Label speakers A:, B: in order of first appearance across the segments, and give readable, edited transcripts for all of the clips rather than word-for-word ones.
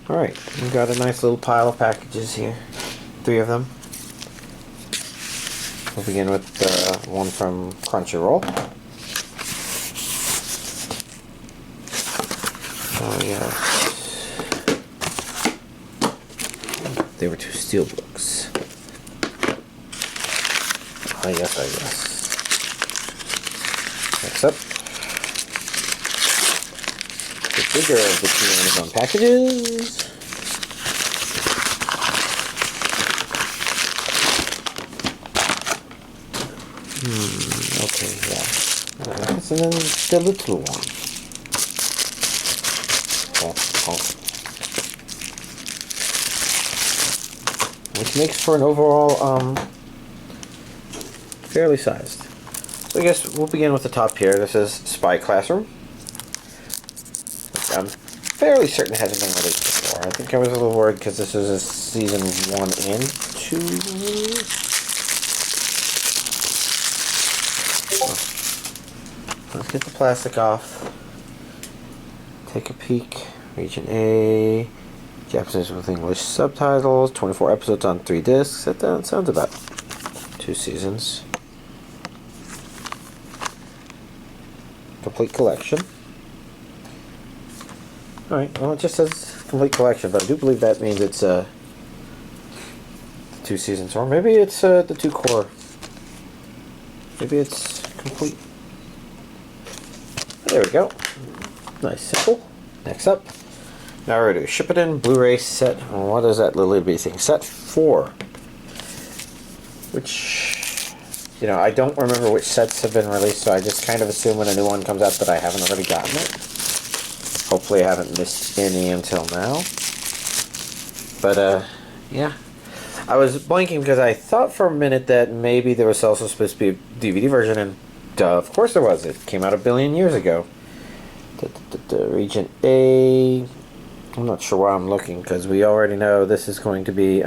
A: Alright, we've got a nice little pile of packages here. 3 of them. We'll begin with one from Crunchyroll. Oh yeah. They were 2 steelbooks. I guess. Next up, the bigger of the 2 Amazon packages. Okay, yeah. And then the little one. Which makes for an overall, fairly sized. So I guess we'll begin with the top here. This is Spy Classroom. I'm fairly certain it hasn't been released before. I think I was a little worried because this is a season 1 and 2. Let's get the plastic off. Take a peek. Region A. Japanese with English subtitles. 24 episodes on 3 discs. That sounds about 2 seasons. Complete collection. Alright, well it just says complete collection, but I do believe that means it's 2 seasons, or maybe it's the 2 core. Maybe it's complete. There we go. Nice, simple. Next up, Naruto Shippuden Blu-ray set. What is that little bitty thing? Set 4. Which, you know, I don't remember which sets have been released, so I just kind of assume when a new one comes out that I haven't already gotten it. Hopefully I haven't missed any until now. But, yeah. I was blanking because I thought for a minute that maybe there was also supposed to be a DVD version, and of course there was. It came out a billion years ago. Region A. I'm not sure why I'm looking, because we already know this is going to be,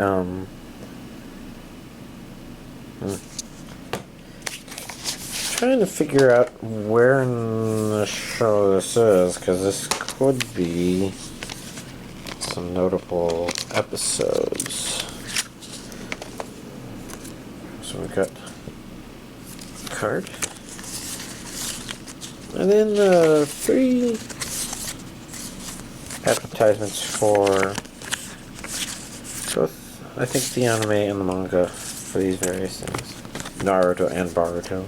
A: trying to figure out where in the show this is, because this could be some notable episodes. So we've got a card. And then 3 advertisements for both, I think, the anime and the manga for these various things. Naruto and Boruto.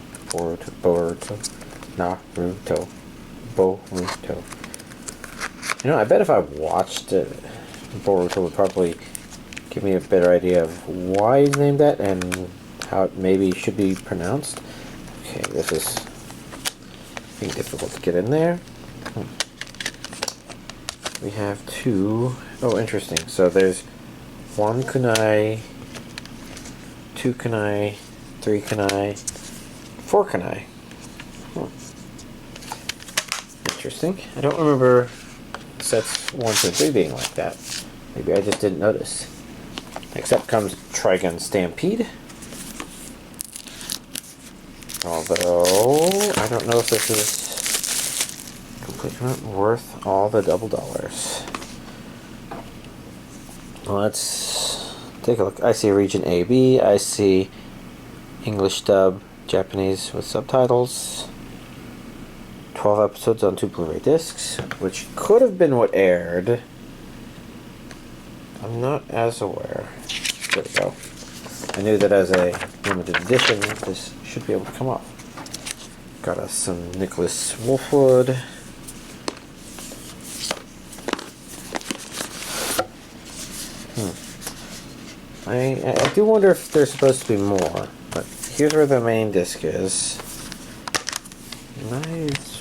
A: Boruto. You know, I bet if I watched it, Boruto would probably give me a better idea of why he's named that and how it maybe should be pronounced. Okay, this is being difficult to get in there. We have 2. Oh, interesting. So there's 1 kunai, 2 kunai, 3 kunai, 4 kunai. Interesting. I don't remember sets 1 to 3 being like that. Maybe I just didn't notice. Next up comes Trigun Stampede. Although, I don't know if this is completely worth all the double dollars. Well, let's take a look. I see Region AB. I see English dub, Japanese with subtitles. 12 episodes on 2 Blu-ray discs, which could have been what aired. I'm not as aware. There we go. I knew that as a limited edition, this should be able to come off. Got us some Nicholas Wolfwood. I do wonder if there's supposed to be more, but here's where the main disc is. Nice.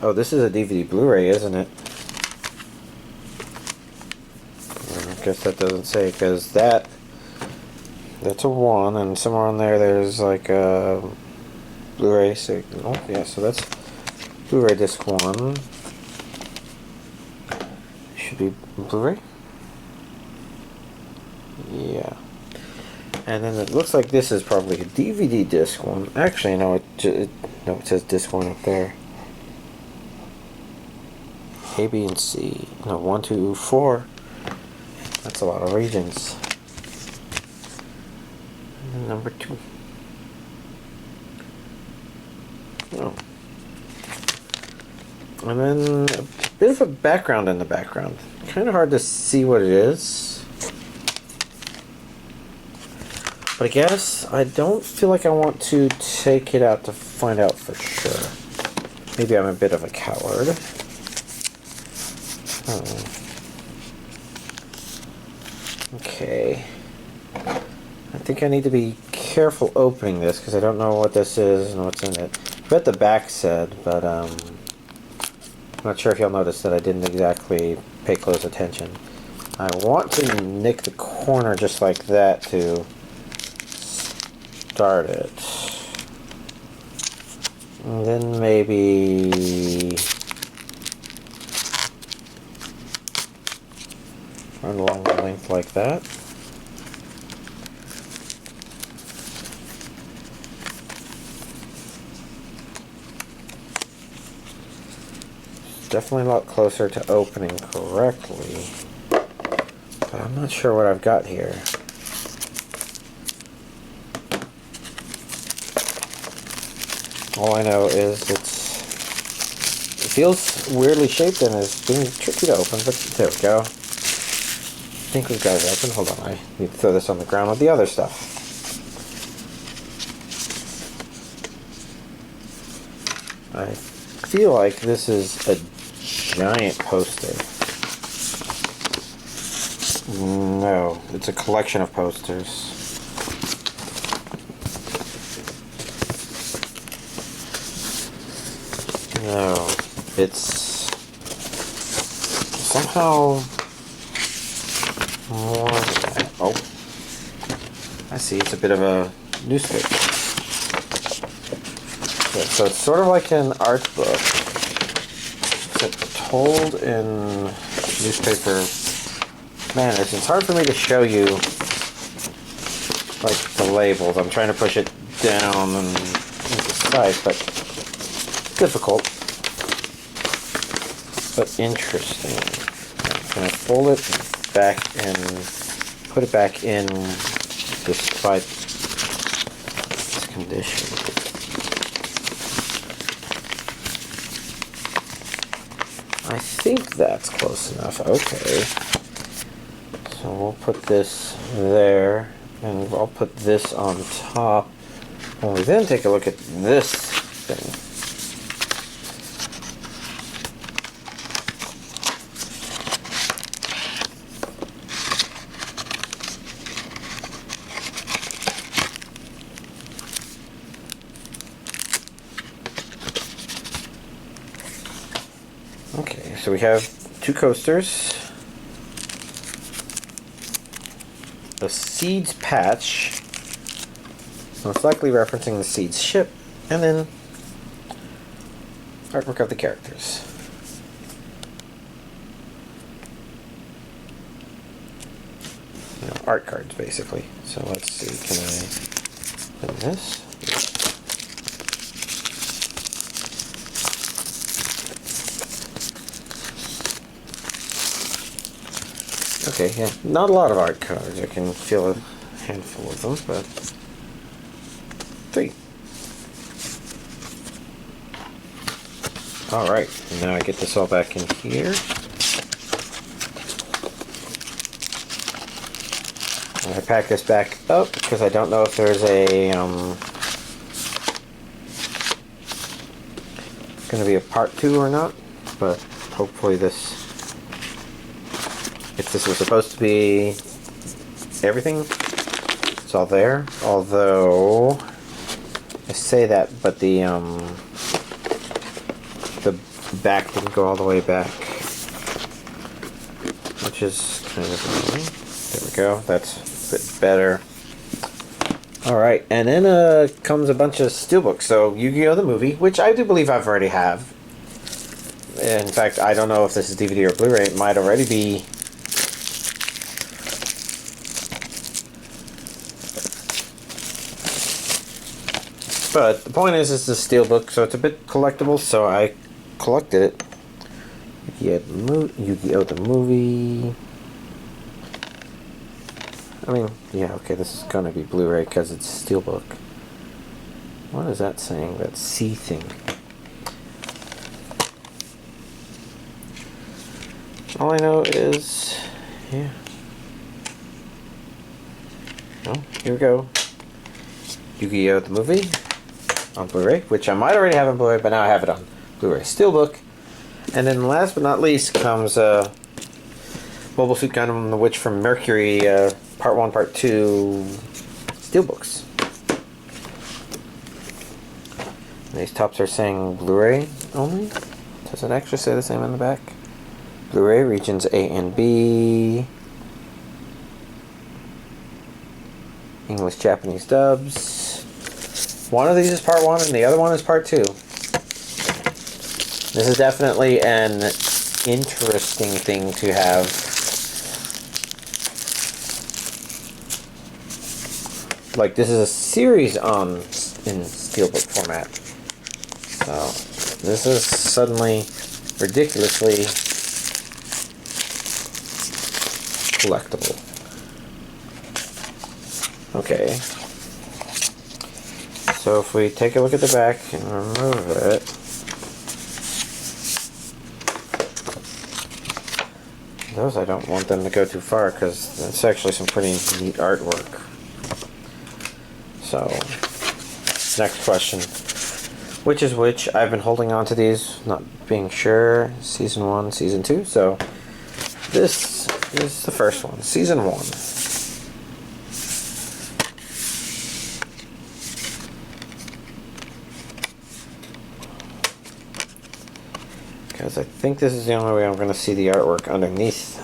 A: Oh, this is a DVD Blu-ray, isn't it? I guess that doesn't say, because that's a 1, and somewhere on there there's like a Blu-ray signal. Yeah, so that's Blu-ray disc 1. Should be Blu-ray. Yeah. And then it looks like this is probably a DVD disc 1. Actually, no, it says disc 1 up there. A, B, and C. No, 1, 2, 4. That's a lot of regions. And then number 2. Oh. And then a bit of a background in the background. Kind of hard to see what it is. But I guess I don't feel like I want to take it out to find out for sure. Maybe I'm a bit of a coward. Okay. I think I need to be careful opening this because I don't know what this is and what's in it. I bet the back said, but I'm not sure if y'all noticed that I didn't exactly pay close attention. I want to nick the corner just like that to start it. And then maybe run along the length like that. Definitely a lot closer to opening correctly, but I'm not sure what I've got here. All I know is it feels weirdly shaped and is being tricky to open, but there we go. I think we've got it open. Hold on, I need to throw this on the ground with the other stuff. I feel like this is a giant poster. No, it's a collection of posters. No, it's somehow more than that. Oh, I see, it's a bit of a newspaper. So it's sort of like an art book, except told in newspaper manners. It's hard for me to show you like the labels. I'm trying to push it down and into sight, but difficult, but interesting. I'm going to fold it back and put it back in despite its condition. I think that's close enough. Okay. So we'll put this there, and I'll put this on top. And we then take a look at this thing. Okay, so we have 2 coasters, a Seeds patch, most likely referencing the Seeds ship, and then artwork of the characters. You know, art cards, basically. So let's see, can I put this? Okay, yeah, not a lot of art cards. I can feel a handful of them, but 3. Alright, now I get this all back in here. And I pack this back up because I don't know if there's a going to be a part 2 or not, but hopefully this, if this was supposed to be everything, it's all there. Although I say that, but the back didn't go all the way back, which is kind of annoying. There we go. That's a bit better. All right, and then comes a bunch of steelbooks. So Yu-Gi-Oh! The movie, which I do believe I've already have. In fact, I don't know if this is DVD or Blu-ray. It might already be. But the point is, it's a steelbook, so it's a bit collectible, so I collected it. Yu-Gi-Oh! The movie. I mean, yeah, okay, this is gonna be Blu-ray because it's steelbook. What is that saying? That C thing. All I know is, yeah. Oh, here we go. Yu-Gi-Oh! The movie on Blu-ray, which I might already have on Blu-ray, but now I have it on Blu-ray steelbook. And then last but not least comes Mobile Suit Gundam, The Witch from Mercury, Part 1, Part 2 steelbooks. And these tops are saying Blu-ray only. Does it actually say the same on the back? Blu-ray, regions A and B. English, Japanese dubs. One of these is Part 1 and the other one is Part 2. This is definitely an interesting thing to have. Like, this is a series in steelbook format. So, this is suddenly ridiculously collectible. Okay. So if we take a look at the back and remove it, those I don't want them to go too far because it's actually some pretty neat artwork. So, next question. Which is which? I've been holding on to these, not being sure. Season 1, Season 2. So, this is the first one. Season 1. Because I think this is the only way I'm going to see the artwork underneath.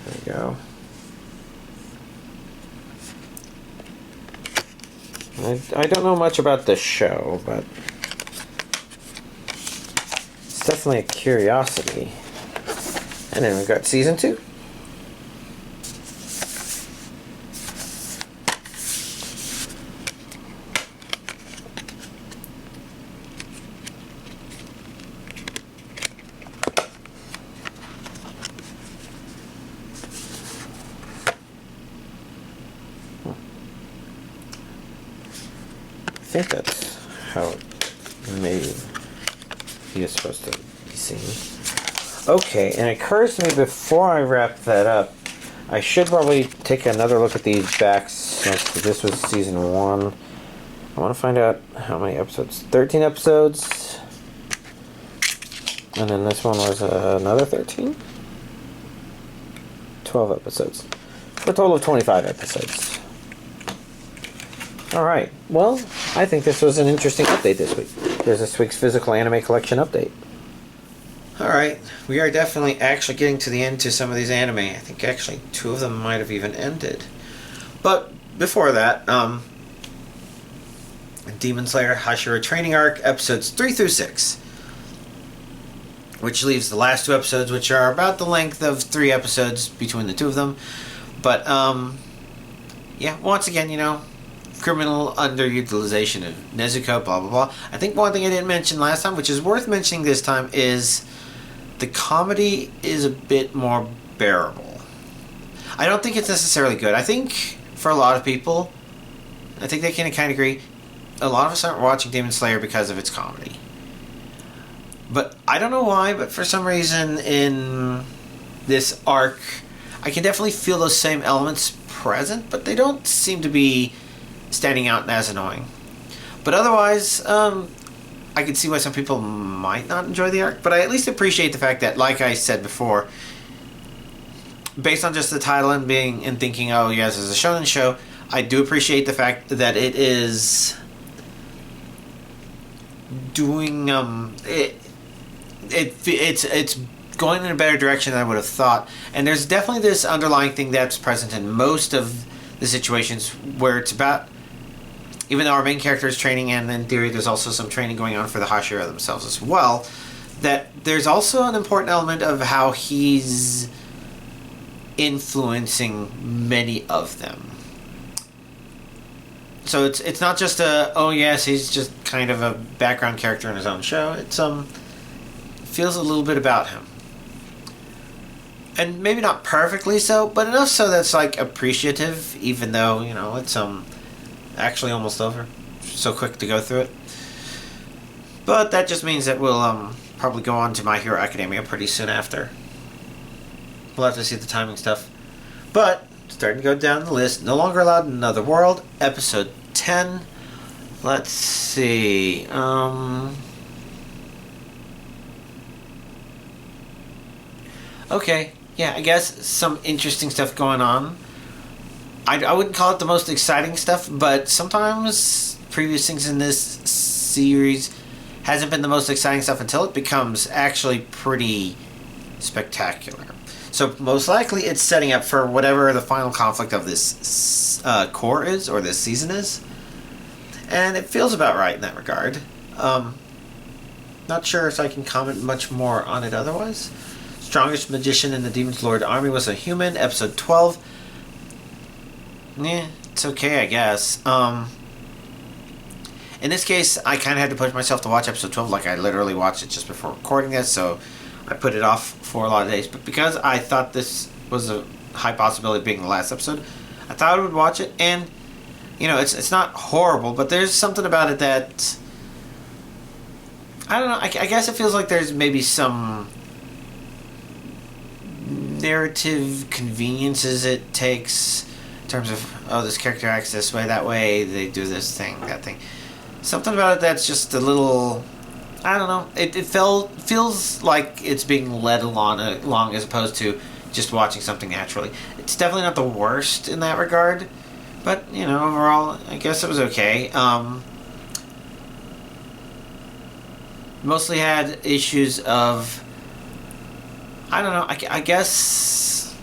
A: There we go. I don't know much about this show, but it's definitely a curiosity. And then we've got Season 2. I think that's how it maybe he is supposed to be seen. Okay, and it occurs to me before I wrap that up, I should probably take another look at these backs since this was Season 1. I want to find out how many episodes. 13 episodes. And then this one was another 13? 12 episodes. For a total of 25 episodes. Alright, well, I think this was an interesting update this week. There's this week's Physical Anime Collection update. Alright, we are definitely actually getting to the end to some of these anime. I think actually 2 of them might have even ended. But before that, Demon Slayer Hashira Training Arc, episodes 3 through 6. Which leaves the last 2 episodes, which are about the length of 3 episodes between the 2 of them. But, yeah, once again, you know, criminal underutilization of Nezuko, blah, blah, blah. I think one thing I didn't mention last time, which is worth mentioning this time, is the comedy is a bit more bearable. I don't think it's necessarily good. I think, for a lot of people, I think they can kind of agree, a lot of us aren't watching Demon Slayer because of its comedy. But I don't know why, but for some reason in this arc, I can definitely feel those same elements present, but they don't seem to be standing out as annoying. But otherwise, I can see why some people might not enjoy the arc, but I at least appreciate the fact that, like I said before, based on just the title and thinking, oh yes, it's a shonen show, I do appreciate the fact that it is doing it's going in a better direction than I would have thought. And there's definitely this underlying thing that's present in most of the situations where it's about, even though our main character is training, and in theory there's also some training going on for the Hashira themselves as well, that there's also an important element of how he's influencing many of them. So it's not just a, oh yes, he's just kind of a background character in his own show. It's feels a little bit about him. And maybe not perfectly so, but enough so that's like appreciative, even though, you know, it's actually almost over. So quick to go through it. But that just means that we'll probably go on to My Hero Academia pretty soon after. We'll have to see the timing stuff. But starting to go down the list. No Longer Allowed in Another World, episode 10. Let's see. Okay, yeah, I guess some interesting stuff going on. I wouldn't call it the most exciting stuff, but sometimes previous things in this series hasn't been the most exciting stuff until it becomes actually pretty spectacular. So most likely it's setting up for whatever the final conflict of this core is, or this season is. And it feels about right in that regard. Not sure if I can comment much more on it otherwise. Strongest magician in the Demon's Lord army was a human, episode 12. It's okay, I guess. In this case, I kind of had to push myself to watch episode 12, like I literally watched it just before recording this, so I put it off for a lot of days. But because I thought this was a high possibility of being the last episode, I thought I would watch it, and, you know, it's not horrible, but there's something about it that, I don't know, I guess it feels like there's maybe some narrative conveniences it takes in terms of, oh, this character acts this way, that way, they do this thing, that thing. Something about it that's just a little, I don't know, it feels like it's being led along as opposed to just watching something naturally. It's definitely not the worst in that regard, but, you know, overall, I guess it was okay. Mostly had issues of, I don't know, I guess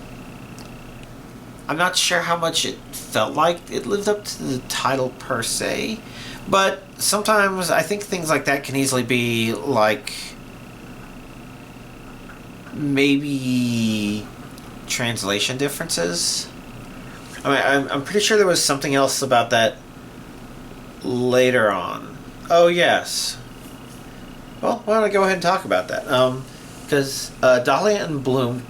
A: I'm not sure how much it felt like it lived up to the title per se, but sometimes I think things like that can easily be like maybe translation differences. I mean, I'm pretty sure there was something else about that later on. Oh yes. Well, why don't I go ahead and talk about that? Because Dahlia and Bloom,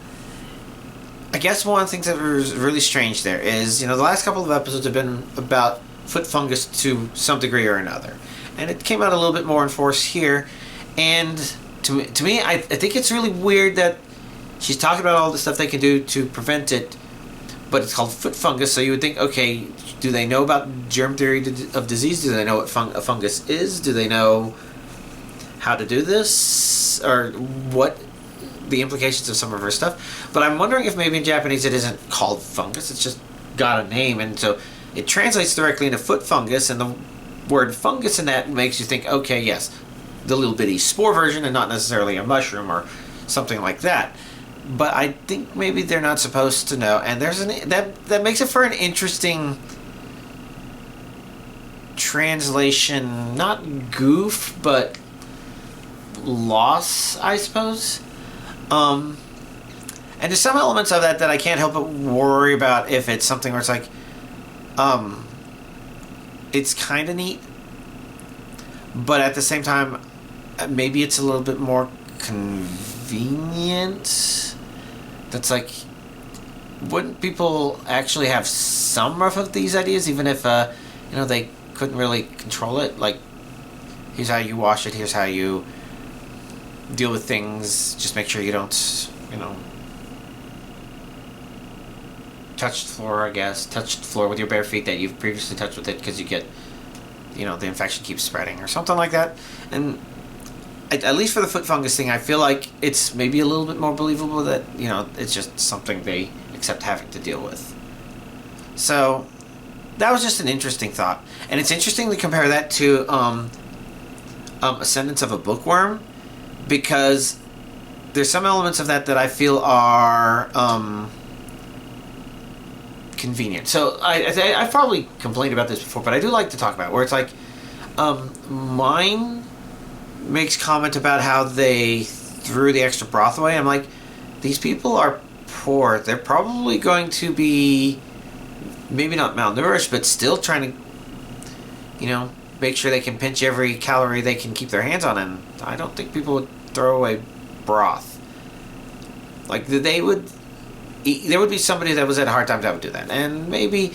A: I guess one of the things that was really strange there is, you know, the last couple of episodes have been about foot fungus to some degree or another. And it came out a little bit more in force here. And to me, I think it's really weird that she's talking about all the stuff they can do to prevent it, but it's called foot fungus, so you would think, okay, do they know about germ theory of disease? Do they know what a fungus is? Do they know how to do this? Or what the implications of some of her stuff? But I'm wondering if maybe in Japanese it isn't called fungus, it's just got a name, and so it translates directly into foot fungus, and the word fungus in that makes you think, okay, yes, the little bitty spore version and not necessarily a mushroom or something like that. But I think maybe they're not supposed to know, and there's that makes it for an interesting translation, not goof, but loss, I suppose. And there's some elements of that I can't help but worry about if it's something where it's like, it's kind of neat, but at the same time, maybe it's a little bit more convenient. That's like, wouldn't people actually have some of these ideas, even if, you know, they couldn't really control it? Like, here's how you wash it, here's how you deal with things, just make sure you don't, you know, touch the floor, I guess. Touch the floor with your bare feet that you've previously touched with it, because you get, you know, the infection keeps spreading or something like that. And at least for the foot fungus thing, I feel like it's maybe a little bit more believable that, you know, it's just something they accept having to deal with. So that was just an interesting thought. And it's interesting to compare that to Ascendance of a Bookworm, because there's some elements of that I feel are convenient. So I've probably complained about this before, but I do like to talk about it, where it's like, mine makes comment about how they threw the extra broth away. I'm like, these people are poor. They're probably going to be maybe not malnourished, but still trying to make sure they can pinch every calorie they can keep their hands on, and I don't think people would throw away broth. Like, there would be somebody that was at a hard time that would do that. And maybe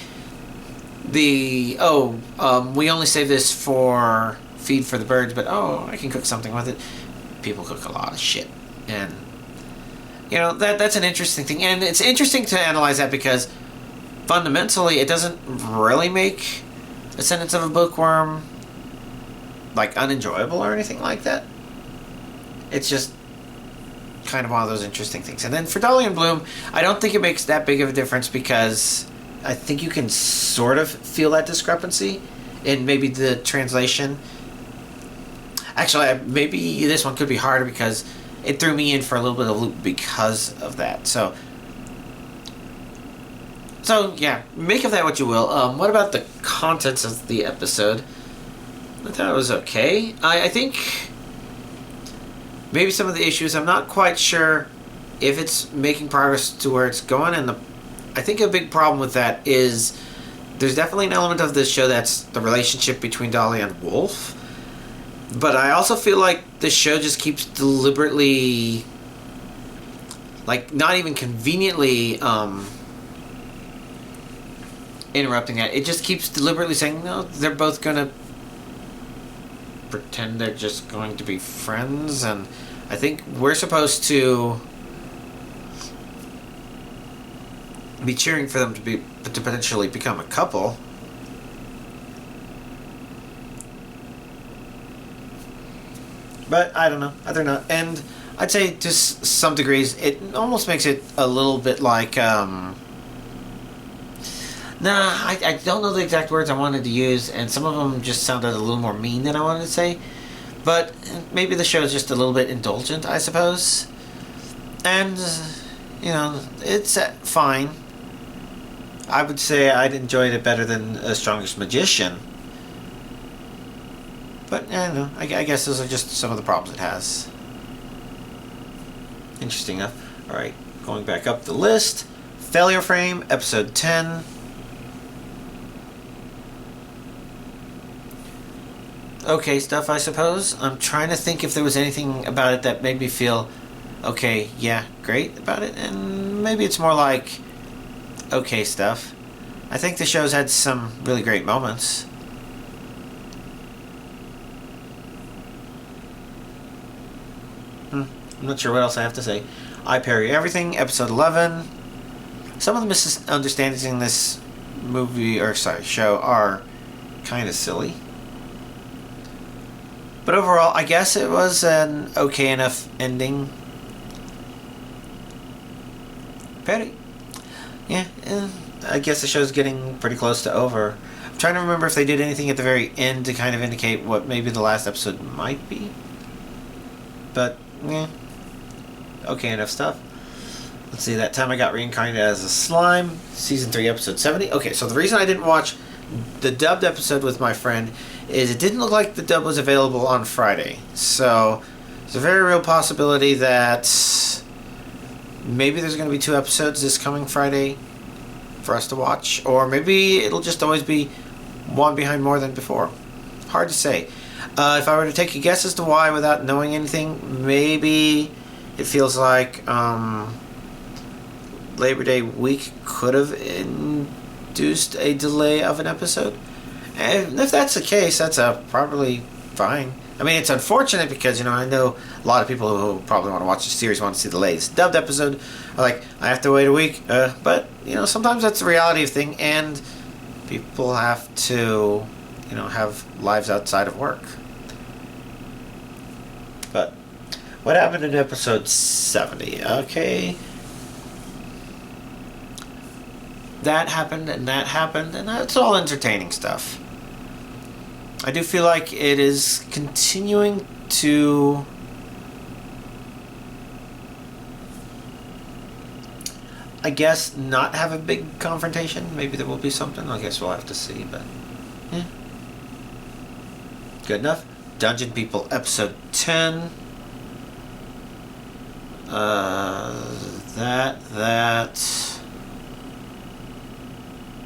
A: we only save this for feed for the birds, but I can cook something with it. People cook a lot of shit. And, that's an interesting thing. And it's interesting to analyze that because fundamentally it doesn't really make Ascendance of a Bookworm like unenjoyable or anything like that. It's just kind of one of those interesting things. And then for Dolly and Bloom, I don't think it makes that big of a difference because I think you can sort of feel that discrepancy in maybe the translation. Actually, maybe this one could be harder because it threw me in for a little bit of a loop because of that. So yeah, make of that what you will. What about the contents of the episode? I thought it was okay. I think maybe some of the issues, I'm not quite sure if it's making progress to where it's going. And I think a big problem with that is there's definitely an element of this show that's the relationship between Dolly and Wolf. But I also feel like the show just keeps deliberately, like, not even conveniently interrupting that. It just keeps deliberately saying, no, they're both going to pretend they're just going to be friends. And I think we're supposed to be cheering for them to potentially become a couple. But I don't know. They're not. And I'd say to some degrees, it almost makes it a little bit like I don't know the exact words I wanted to use, and some of them just sounded a little more mean than I wanted to say. But maybe the show is just a little bit indulgent, I suppose. And, it's fine. I would say I'd enjoyed it better than A Strongest Magician. But, I don't know. I guess those are just some of the problems it has. Interesting enough. Alright, going back up the list. Failure Frame, Episode 10. Okay stuff, I suppose. I'm trying to think if there was anything about it that made me feel okay, yeah, great about it. And maybe it's more like okay stuff. I think the show's had some really great moments. I'm not sure what else I have to say. I Parry Everything, Episode 11. Some of the misunderstandings in this show are kind of silly. But overall, I guess it was an okay enough ending. Petty. Yeah, I guess the show's getting pretty close to over. I'm trying to remember if they did anything at the very end to kind of indicate what maybe the last episode might be. But, yeah. Okay enough stuff. Let's see, that time I got reincarnated as a slime. Season 3, Episode 70. Okay, so the reason I didn't watch the dubbed episode with my friend is it didn't look like the dub was available on Friday. So there's a very real possibility that maybe there's going to be 2 episodes this coming Friday for us to watch. Or maybe it'll just always be one behind more than before. Hard to say. If I were to take a guess as to why without knowing anything, maybe it feels like Labor Day week could have induced a delay of an episode. And if that's the case, that's probably fine. I mean, it's unfortunate because, I know a lot of people who probably want to watch the series want to see the latest dubbed episode. Are like, I have to wait a week. But, sometimes that's the reality of thing. And people have to, have lives outside of work. But what happened in episode 70? Okay. That happened, and that's all entertaining stuff. I do feel like it is continuing to I guess not have a big confrontation. Maybe there will be something. I guess we'll have to see, but yeah. Good enough. Dungeon People episode 10.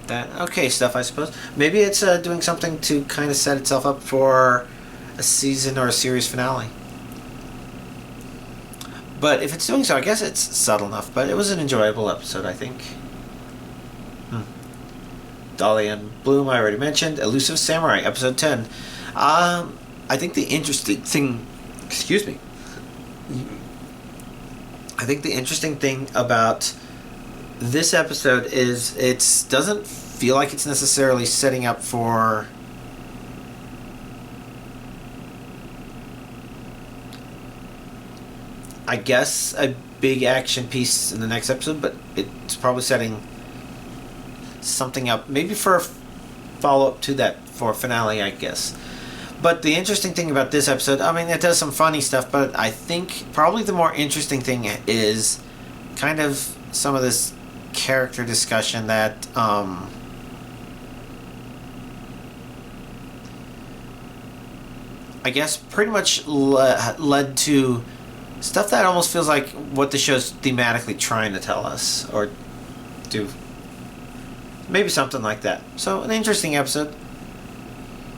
A: That okay stuff, I suppose. Maybe it's doing something to kind of set itself up for a season or a series finale. But if it's doing so, I guess it's subtle enough. But it was an enjoyable episode, I think. Dolly and Bloom, I already mentioned. Elusive Samurai, episode 10. I think the interesting thing... Excuse me. I think the interesting thing about this episode is it doesn't feel like it's necessarily setting up for... I guess a big action piece in the next episode, but it's probably setting something up, maybe for a follow-up to that, for a finale, I guess. But the interesting thing about this episode, I mean, it does some funny stuff, but I think probably the more interesting thing is kind of some of this character discussion that I guess pretty much led to stuff that almost feels like what the show's thematically trying to tell us, or do. Maybe something like that. So, an interesting episode.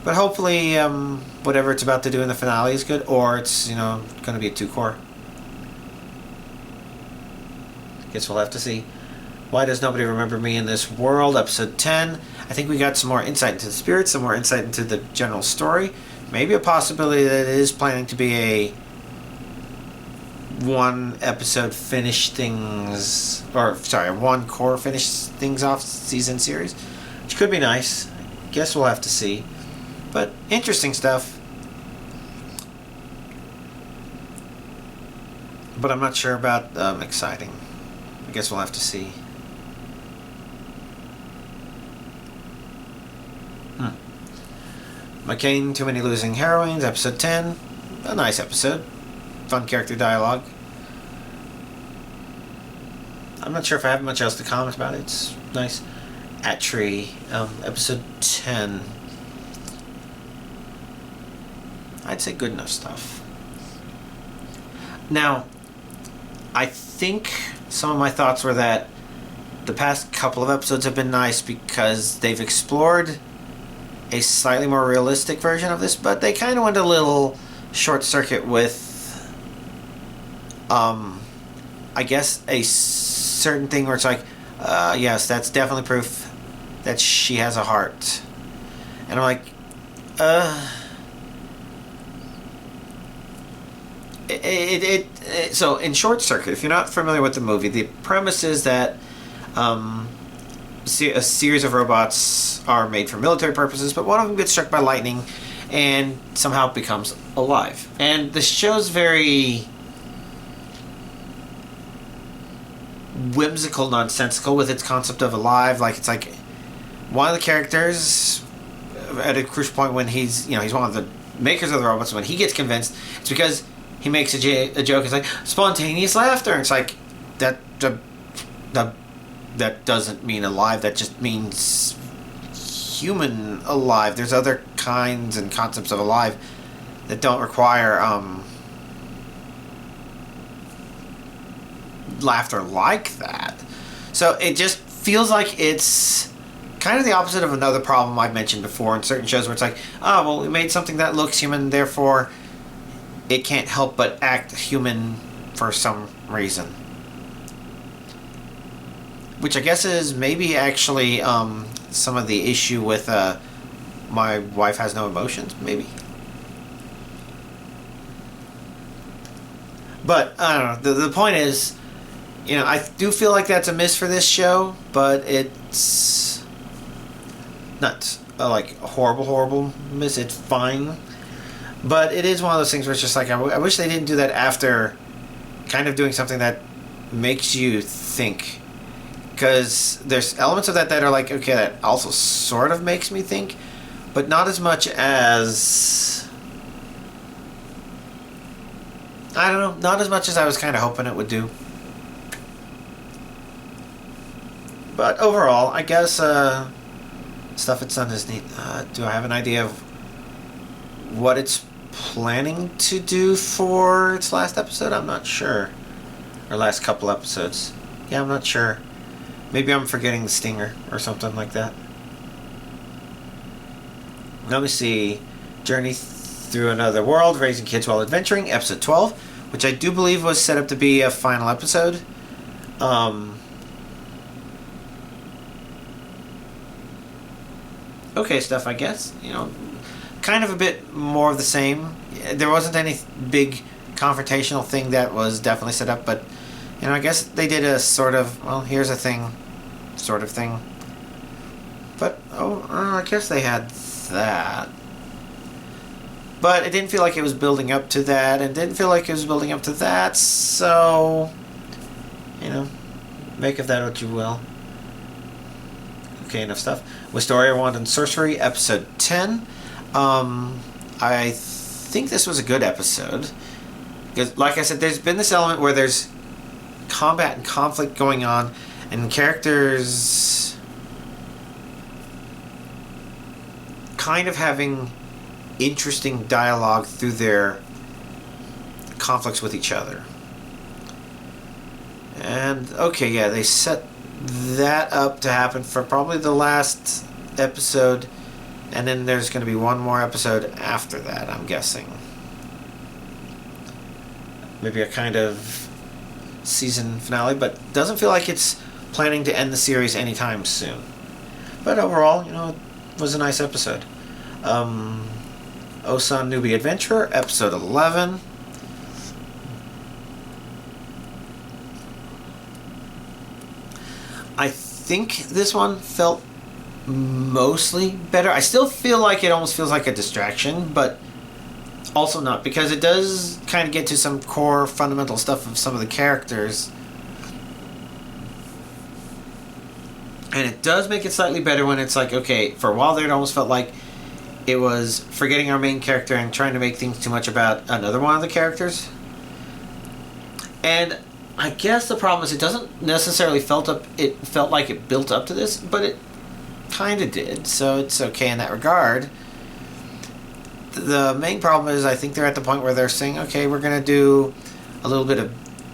A: But hopefully, whatever it's about to do in the finale is good, or it's, going to be a 2-core. Guess we'll have to see. Why Does Nobody Remember Me in This World? Episode 10. I think we got some more insight into the spirits, some more insight into the general story. Maybe a possibility that it is planning to be a one core finish things off season series, which could be nice. Guess we'll have to see. But interesting stuff. But I'm not sure about exciting. I guess we'll have to see. McCain, Too Many Losing Heroines, episode 10. A nice episode. Fun character dialogue. I'm not sure if I have much else to comment about it. It's nice. At Tree, episode 10. I'd say good enough stuff. Now, I think some of my thoughts were that the past couple of episodes have been nice because they've explored a slightly more realistic version of this, but they kind of went a little short circuit with I guess a certain thing where it's like, yes, that's definitely proof that she has a heart. And I'm like, so in Short Circuit, if you're not familiar with the movie, the premise is that a series of robots are made for military purposes, but one of them gets struck by lightning and somehow becomes alive. And the show's very whimsical, nonsensical with its concept of alive. Like, it's like one of the characters at a crucial point when he's one of the makers of the robots, when he gets convinced, it's because he makes a joke. It's like spontaneous laughter, and it's like that doesn't mean alive. That just means human alive. There's other kinds and concepts of alive that don't require laughter like that. So it just feels like it's kind of the opposite of another problem I've mentioned before in certain shows, where it's like, oh, well, we made something that looks human, therefore it can't help but act human for some reason. Which I guess is maybe actually some of the issue with My Wife Has No Emotions, maybe. But, I don't know, the point is, I do feel like that's a miss for this show, but it's not a horrible miss. It's fine. But it is one of those things where it's just like, I wish they didn't do that after kind of doing something that makes you think. Because there's elements of that are like, okay, that also sort of makes me think, but not as much as... I don't know, not as much as I was kind of hoping it would do. But overall, I guess stuff it's done is neat. Do I have an idea of what it's planning to do for its last episode? I'm not sure. Or last couple episodes. Yeah, I'm not sure. Maybe I'm forgetting the stinger or something like that. Let me see. Journey through Another World, Raising Kids While Adventuring, episode 12, which I do believe was set up to be a final episode. Okay stuff, I guess. You know, kind of a bit more of the same. There wasn't any big confrontational thing that was definitely set up, but, you know, I guess they did a sort of, well, here's a thing, sort of thing. But, I guess they had that. But it didn't feel like it was building up to that, and didn't feel like it was building up to that, so, you know, make of that what you will. Okay, enough stuff. Wisteria, Wand and Sorcery, episode 10. I think this was a good episode. Because, like I said, there's been this element where there's combat and conflict going on, and characters kind of having interesting dialogue through their conflicts with each other. And, okay, yeah, they set that up to happen for probably the last episode, and then there's going to be one more episode after that, I'm guessing. Maybe a kind of season finale, but doesn't feel like it's planning to end the series anytime soon. But overall, you know, it was a nice episode. Osan Newbie Adventurer, episode 11. I think this one felt mostly better. I still feel like it almost feels like a distraction, but also not, because it does kind of get to some core fundamental stuff of some of the characters. And it does make it slightly better when it's like, okay, for a while there it almost felt like it was forgetting our main character and trying to make things too much about another one of the characters. And I guess the problem is it doesn't necessarily felt like it built up to this, but it kind of did, so it's okay in that regard. The main problem is I think they're at the point where they're saying, okay, we're going to do a little bit of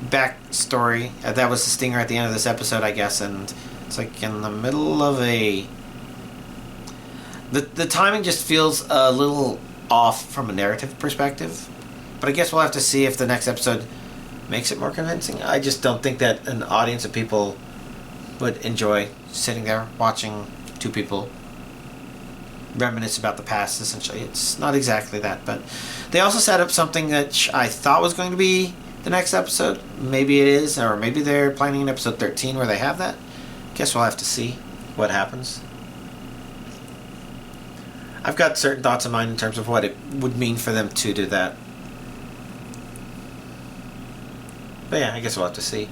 A: backstory. That was the stinger at the end of this episode, I guess, and it's like in the middle of a... The timing just feels a little off from a narrative perspective, but I guess we'll have to see if the next episode makes it more convincing. I just don't think that an audience of people would enjoy sitting there watching two people reminisce about the past, essentially. It's not exactly that, but they also set up something that I thought was going to be the next episode. Maybe it is, or maybe they're planning an episode 13 where they have that. Guess we'll have to see what happens. I've got certain thoughts in mind in terms of what it would mean for them to do that. But yeah, I guess we'll have to see.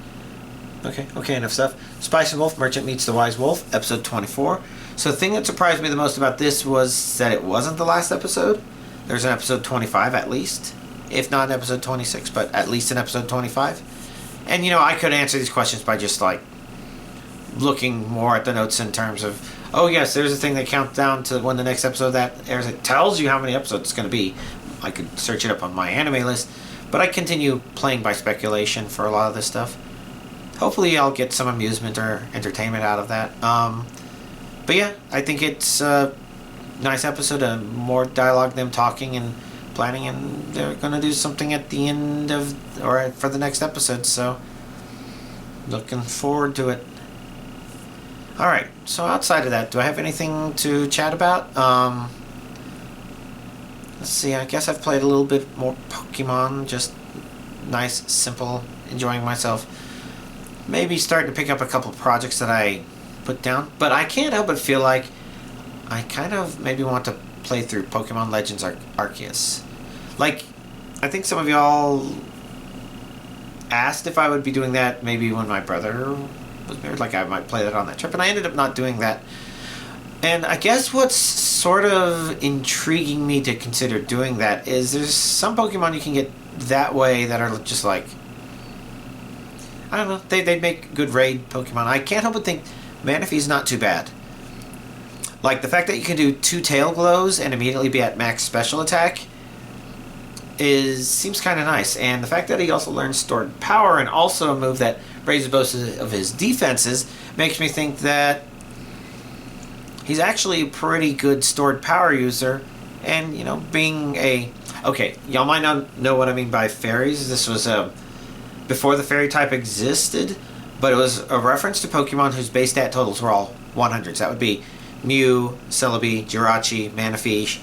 A: Okay, enough stuff. Spice and Wolf, Merchant Meets the Wise Wolf, episode 24. So the thing that surprised me the most about this was that it wasn't the last episode. There's an episode 25 at least. If not an episode 26, but at least an episode 25. And, you know, I could answer these questions by just, like, looking more at the notes in terms of, oh, yes, there's a thing that counts down to when the next episode that airs. It tells you how many episodes it's going to be. I could search it up on my anime list. But I continue playing by speculation for a lot of this stuff. Hopefully I'll get some amusement or entertainment out of that. But yeah, I think it's a nice episode. More dialogue, them talking and planning, and they're going to do something at the end of, or for the next episode, so looking forward to it. Alright, so outside of that, do I have anything to chat about? Let's see, I guess I've played a little bit more Pokemon, just nice, simple, enjoying myself. Maybe starting to pick up a couple of projects that I put down, but I can't help but feel like I kind of maybe want to play through Pokemon Legends Arceus. Like, I think some of y'all asked if I would be doing that maybe when my brother was married, like I might play that on that trip, and I ended up not doing that. And I guess what's sort of intriguing me to consider doing that is there's some Pokemon you can get that way that are just like, I don't know, they make good raid Pokemon. I can't help but think Manaphy's not too bad. Like, the fact that you can do 2 tail glows and immediately be at max special attack seems kind of nice. And the fact that he also learns stored power and also a move that raises both of his defenses makes me think that he's actually a pretty good stored power user. And, you know, being a... Okay, y'all might not know what I mean by fairies. This was before the fairy type existed, but it was a reference to Pokemon whose base stat totals were all 100s. That would be Mew, Celebi, Jirachi, Manaphy,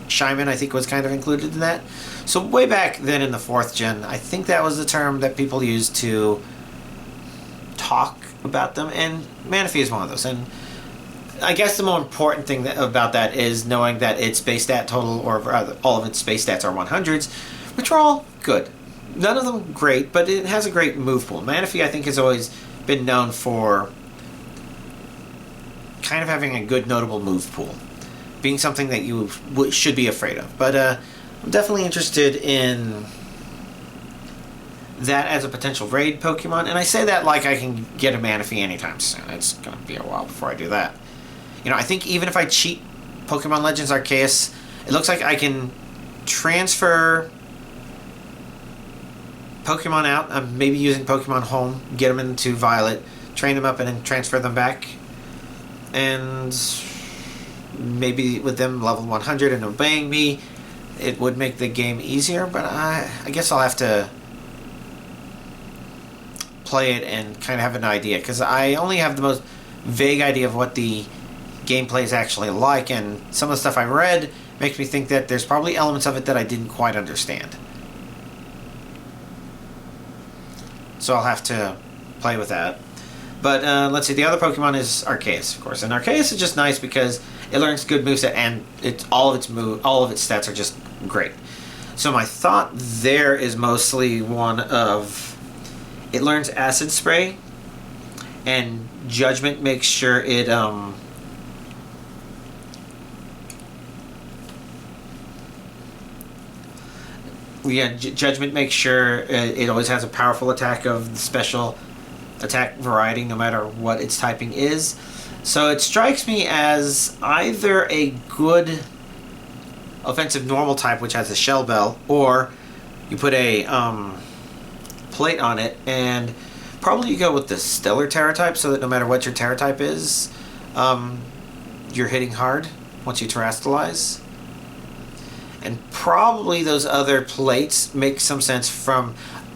A: Shyman, I think was kind of included in that. So way back then in the 4th gen, I think that was the term that people used to talk about them, and Manaphy is one of those. And I guess the more important thing about that is knowing that its base stat total, or rather, all of its base stats are 100s, which are all good. None of them great, but it has a great move pool. Manaphy, I think, has always been known for kind of having a good, notable move pool, being something that you should be afraid of. But I'm definitely interested in that as a potential raid Pokemon, and I say that like I can get a Manaphy anytime soon. It's going to be a while before I do that. You know, I think even if I cheat Pokemon Legends Arceus, it looks like I can transfer Pokemon out. I'm maybe using Pokemon Home, get them into Violet, train them up, and then transfer them back. And maybe with them level 100 and obeying me, it would make the game easier, but I guess I'll have to play it and kind of have an idea, because I only have the most vague idea of what the gameplay is actually like, and some of the stuff I read makes me think that there's probably elements of it that I didn't quite understand. So I'll have to play with that. But let's see, the other Pokemon is Arceus, of course, and Arceus is just nice because it learns good moveset, and all of its stats are just great. So my thought there is mostly one of, it learns Acid Spray, and Judgment makes sure it Judgment makes sure it always has a powerful attack of the special attack variety, no matter what its typing is. So it strikes me as either a good offensive normal type, which has a Shell Bell, or you put a plate on it, and probably you go with the Stellar Terra type, so that no matter what your Terra type is, you're hitting hard once you terrestrialize. And probably those other plates make some sense from,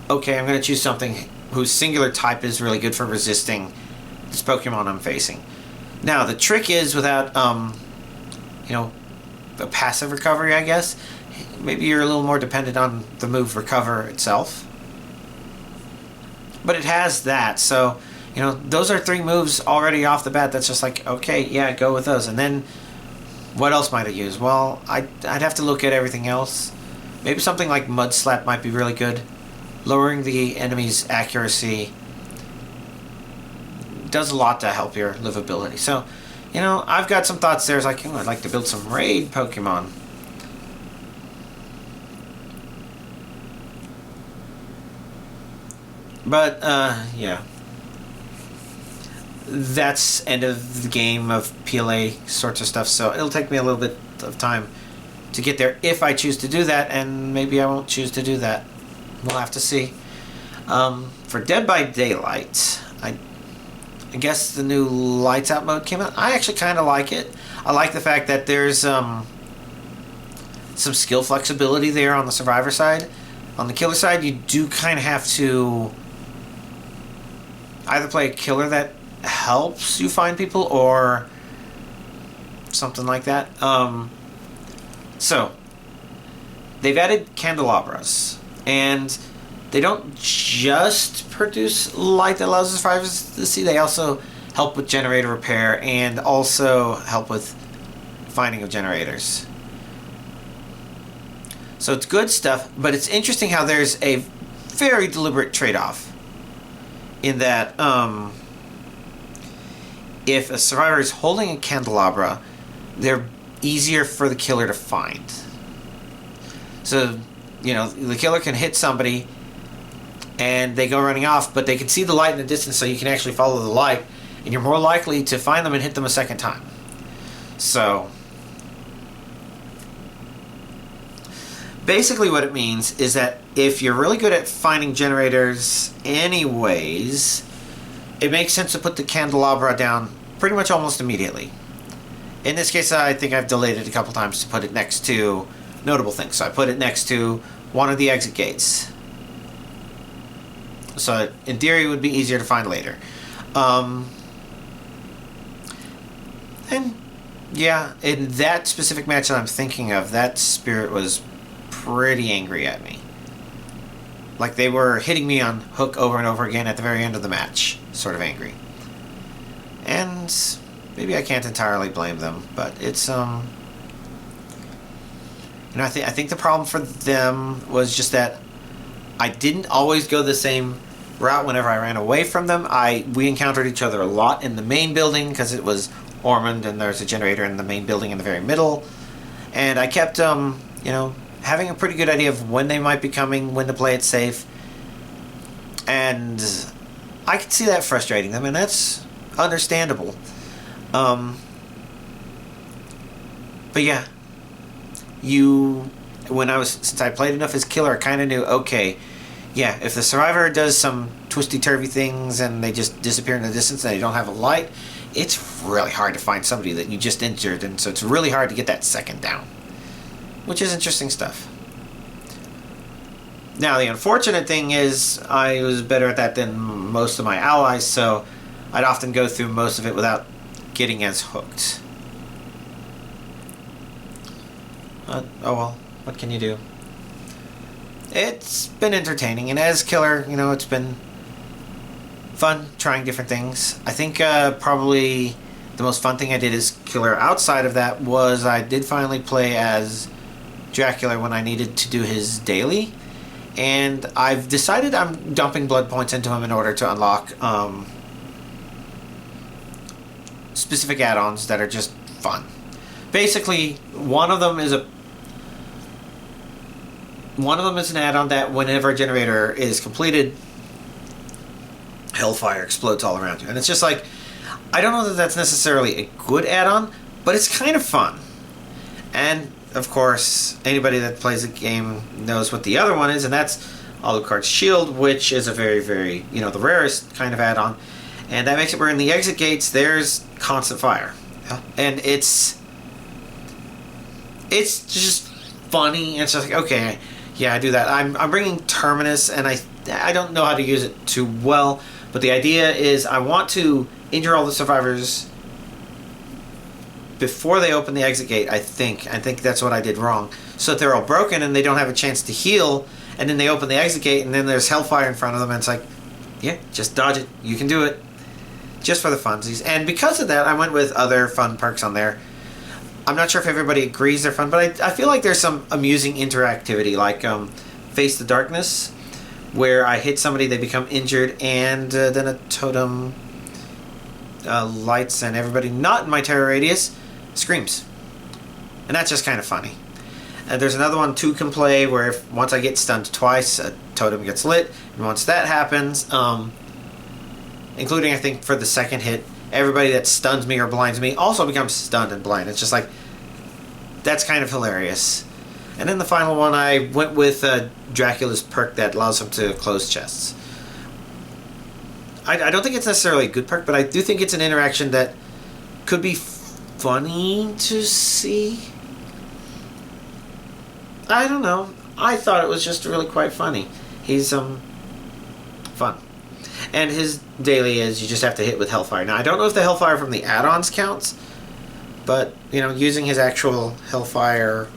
A: okay, I'm going to choose something whose singular type is really good for resisting this Pokemon I'm facing. Now, the trick is without, you know, a passive recovery, I guess, maybe you're a little more dependent on the move Recover itself. But it has that, so, you know, those are 3 moves already off the bat. That's just like, okay, yeah, go with those. And then, what else might I use? Well, I'd have to look at everything else. Maybe something like Mud Slap might be really good. Lowering the enemy's accuracy does a lot to help your livability. So, you know, I've got some thoughts there. It's like, I'd like to build some raid Pokemon. But, yeah. That's end of the game of PLA sorts of stuff, so it'll take me a little bit of time to get there if I choose to do that, and maybe I won't choose to do that. We'll have to see. For Dead by Daylight, I guess the new Lights Out mode came out. I actually kind of like it. I like the fact that there's some skill flexibility there on the survivor side. On the killer side, you do kind of have to either play a killer that helps you find people or something like that. So they've added candelabras, and they don't just produce light that allows the survivors to see. They also help with generator repair and also help with finding of generators. So it's good stuff, but it's interesting how there's a very deliberate trade-off in that if a survivor is holding a candelabra, they're easier for the killer to find. So, you know, the killer can hit somebody and they go running off, but they can see the light in the distance, so you can actually follow the light, and you're more likely to find them and hit them a second time. So basically what it means is that if you're really good at finding generators anyways, it makes sense to put the candelabra down pretty much almost immediately. In this case, I think I've delayed it a couple times to put it next to notable things. So I put it next to one of the exit gates. So in theory, it would be easier to find later. And yeah, in that specific match that I'm thinking of, that spirit was pretty angry at me. Like they were hitting me on hook over and over again at the very end of the match. Sort of angry. And maybe I can't entirely blame them, but it's you know, I think the problem for them was just that I didn't always go the same route whenever I ran away from them. We encountered each other a lot in the main building because it was Ormond and there's a generator in the main building in the very middle. And I kept you know, having a pretty good idea of when they might be coming, when to play it safe. And I could see that frustrating them, and that's understandable. But yeah, since I played enough as killer, I kind of knew, okay, yeah, if the survivor does some twisty-turvy things and they just disappear in the distance and they don't have a light, it's really hard to find somebody that you just injured, and so it's really hard to get that second down, which is interesting stuff. Now, the unfortunate thing is I was better at that than most of my allies, so I'd often go through most of it without getting as hooked. Oh well, what can you do? It's been entertaining, and as killer, you know, it's been fun trying different things. I think probably the most fun thing I did as killer outside of that was I did finally play as Dracula when I needed to do his daily, and I've decided I'm dumping blood points into him in order to unlock specific add-ons that are just fun. Basically, one of them is an add-on that whenever a generator is completed, hellfire explodes all around you. And it's just like, I don't know that that's necessarily a good add-on, but it's kind of fun. And, of course, anybody that plays the game knows what the other one is, and that's Alucard's Shield, which is a very, very, you know, the rarest kind of add-on. And that makes it where in the exit gates, there's constant fire. And it's just funny. It's just like, okay, yeah, I do that. I'm bringing Terminus, and I don't know how to use it too well, but the idea is I want to injure all the survivors before they open the exit gate. I think that's what I did wrong. So that they're all broken and they don't have a chance to heal, and then they open the exit gate and then there's hellfire in front of them, and it's like, yeah, just dodge it. You can do it. Just for the funsies. And because of that, I went with other fun perks on there. I'm not sure if everybody agrees they're fun, but I feel like there's some amusing interactivity, like Face the Darkness, where I hit somebody, they become injured, and then a totem lights, and everybody not in my terror radius screams. And that's just kind of funny. And there's another one two can play where once I get stunned twice, a totem gets lit, and once that happens, including I think for the second hit, everybody that stuns me or blinds me also becomes stunned and blind. It's just like, that's kind of hilarious. And then the final one, I went with Dracula's perk that allows him to close chests. I don't think it's necessarily a good perk, but I do think it's an interaction that could be funny to see. I don't know. I thought it was just really quite funny. He's fun. And his daily is you just have to hit with Hellfire. Now, I don't know if the Hellfire from the add-ons counts, but, you know, using his actual Hellfire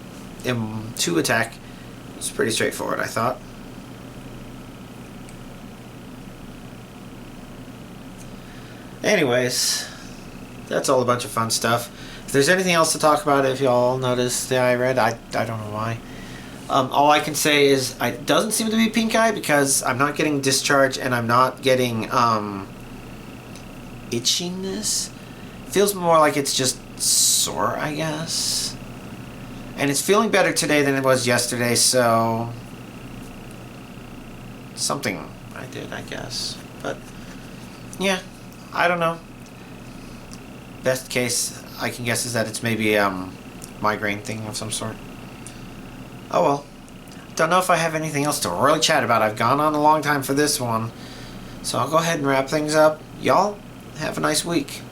A: M2 attack is pretty straightforward, I thought. Anyways, that's all a bunch of fun stuff. If there's anything else to talk about, if y'all noticed that I read, I don't know why. All I can say is it doesn't seem to be pink eye because I'm not getting discharge and I'm not getting itchiness. Feels more like it's just sore, I guess. And it's feeling better today than it was yesterday, so something I did, I guess. But yeah, I don't know. Best case I can guess is that it's maybe a migraine thing of some sort. Oh well. Don't know if I have anything else to really chat about. I've gone on a long time for this one. So I'll go ahead and wrap things up. y'all have a nice week.